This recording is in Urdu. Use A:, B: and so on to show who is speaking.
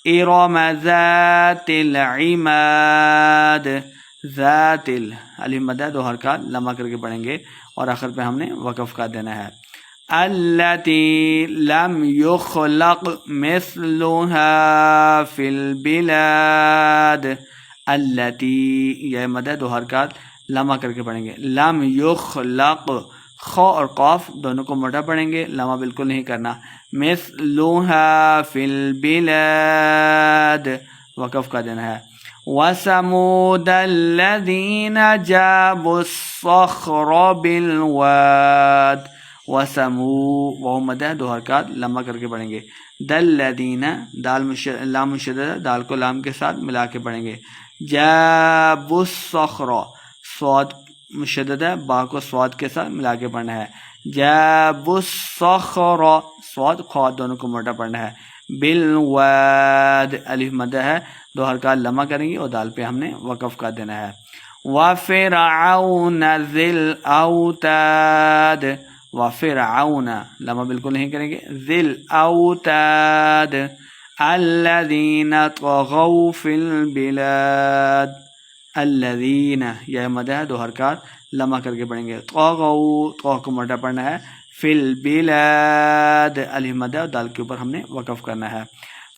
A: ارم ذات العماد، ذات الف مد ہے، دو حرکات لمبا کر کے پڑھیں گے اور آخر پہ ہم نے وقف کا دینا ہے. التی لم یخلق مثلها فی البلاد، التی یہ مد ہے، دو حرکات لمبا کر کے پڑھیں گے. لم یخلق، خو اور قاف دونوں کو موٹا پڑھیں گے، لمبا بالکل نہیں کرنا. مثلها فی البلاد، وقف کا دینا ہے. وَثَمُودَ الَّذِينَ جَابُوا الصَّخْرَ بِالْوَادِ، واؤ مد ہے، دو حرکات لمبا کر کے پڑھیں گے. دَالَّذِينَ، لام مشدد ہے، دال کو لام کے ساتھ ملا کے پڑھیں گے. جَابُوا الصَّخْرَ، صاد مشدد ہے، با کو صاد کے ساتھ ملا کے پڑھنا ہے. جَابُوا الصَّخْرَ، صاد خواد دونوں کو موٹا پڑھنا ہے. بالواد، الف مد ہے، دو حرکات لمبا کریں گے اور دال پہ ہم نے وقف کا دینا ہے. وَفِرْعَوْنَ ذِی الْأَوْتَادِ، وَفِرْعَوْنَ لمبا بالکل نہیں کریں گے. ذِی الْأَوْتَادِ الَّذِینَ طَغَوْا فِی الْبِلَادِ، الَّذِینَ یہ مد ہے، دو حرکات لمبا کر کے پڑھیں گے. طغوا، طغ کو موٹا پڑھنا ہے. فی البلاد، الف مد ہے اور دال کے اوپر ہم نے وقف کرنا ہے.